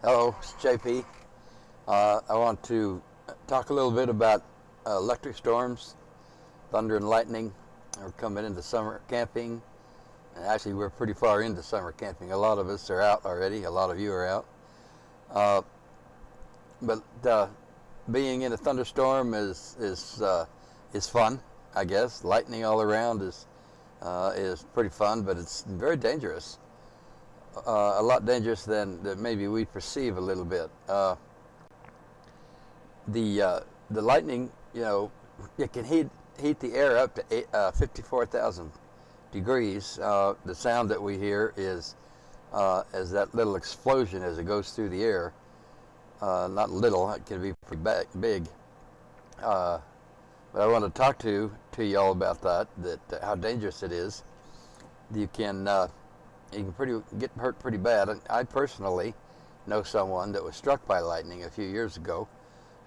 Hello, it's JP. I want to talk a little bit about electric storms, thunder and lightning. We're coming into summer camping. And actually, we're pretty far into summer camping. A lot of us are out already. A lot of you are out. Uh, but being in a thunderstorm is fun, I guess. Lightning all around is pretty fun, but it's very dangerous. A lot dangerous than maybe we perceive a little bit. The lightning, it can heat the air up to 54,000 degrees. The sound that we hear is as that little explosion as it goes through the air. Not little; it can be pretty big. But I want to talk to y'all about that. How dangerous it is. You can get hurt pretty bad. I personally know someone that was struck by lightning a few years ago,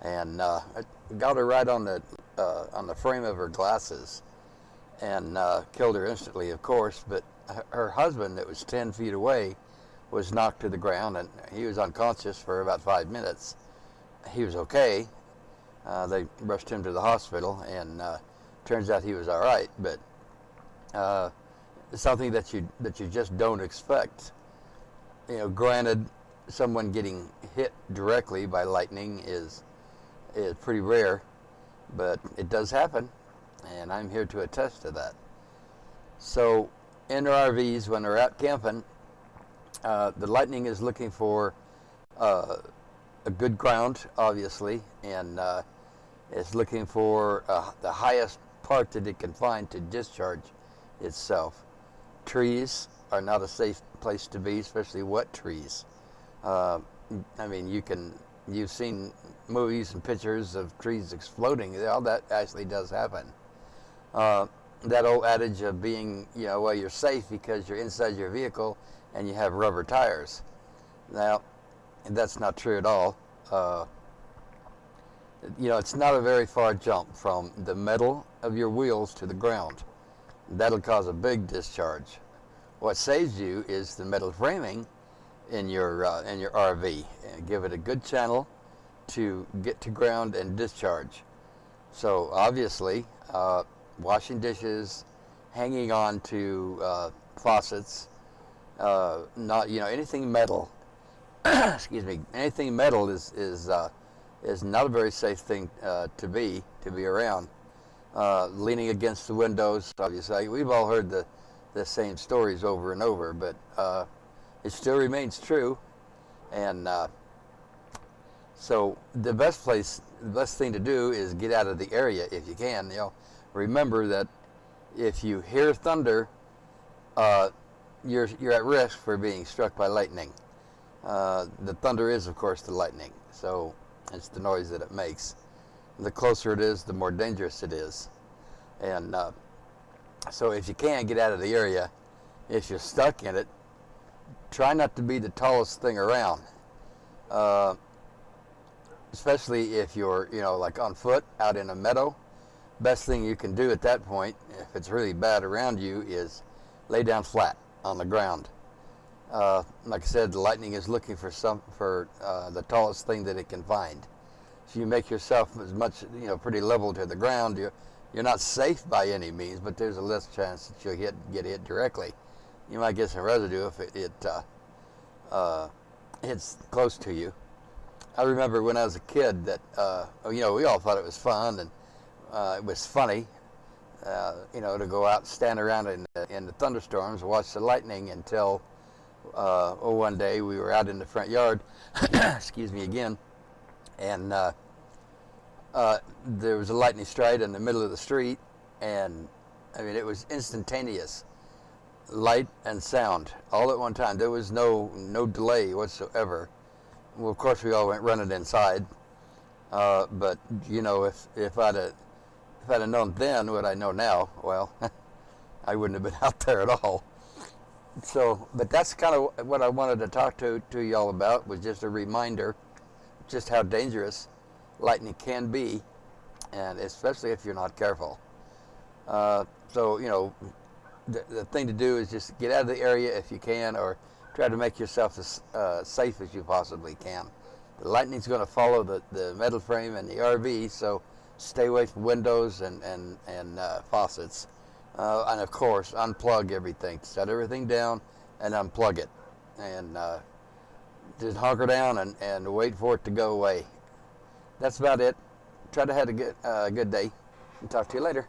and it got her right on the frame of her glasses, and killed her instantly, of course. But her husband, that was 10 feet away, was knocked to the ground, and he was unconscious for about 5 minutes. He was okay. They rushed him to the hospital, and turns out he was all right. But something that you just don't expect. Granted, someone getting hit directly by lightning is pretty rare, but it does happen, and I'm here to attest to that. So, in our RVs, when we're out camping, the lightning is looking for a good ground, obviously, and it's looking for the highest part that it can find to discharge itself. Trees are not a safe place to be, especially wet trees. You've seen movies and pictures of trees exploding. All that actually does happen. That old adage of being, you're safe because you're inside your vehicle and you have rubber tires. Now, that's not true at all. It's not a very far jump from the metal of your wheels to the ground. That'll cause a big discharge. What saves you is the metal framing in your RV. And give it a good channel to get to ground and discharge. So obviously, washing dishes, hanging on to faucets, not anything metal. Excuse me. Anything metal is not a very safe thing to be around. Leaning against the windows, obviously. We've all heard the same stories over and over, but it still remains true. And so the best thing to do is get out of the area if you can. Remember that if you hear thunder, you're at risk for being struck by lightning. The thunder is, of course, the lightning. So it's the noise that it makes. The closer it is, the more dangerous it is. And so if you can, get out of the area. If you're stuck in it, try not to be the tallest thing around. Especially if you're, like on foot, out in a meadow. Best thing you can do at that point, if it's really bad around you, is lay down flat on the ground. Like I said, the lightning is looking for the tallest thing that it can find. So you make yourself as much, pretty level to the ground. You're not safe by any means, but there's a less chance that you'll get hit directly. You might get some residue if it hits close to you. I remember when I was a kid that we all thought it was fun, and it was funny, to go out and stand around in the thunderstorms and watch the lightning until one day we were out in the front yard. Excuse me again. And there was a lightning strike in the middle of the street, and it was instantaneous, light and sound all at one time. There was no delay whatsoever. Well, of course, we all went running inside. But if I'd have known then what I know now, well, I wouldn't have been out there at all. So, but that's kind of what I wanted to talk to y'all about, was just a reminder just how dangerous lightning can be, and especially if you're not careful. So, the thing to do is just get out of the area if you can, or try to make yourself as safe as you possibly can. The lightning's going to follow the metal frame and the RV, so stay away from windows and faucets. And of course, unplug everything. Shut everything down and unplug it. And just hunker down and wait for it to go away. That's about it. Try to have a good day. And talk to you later.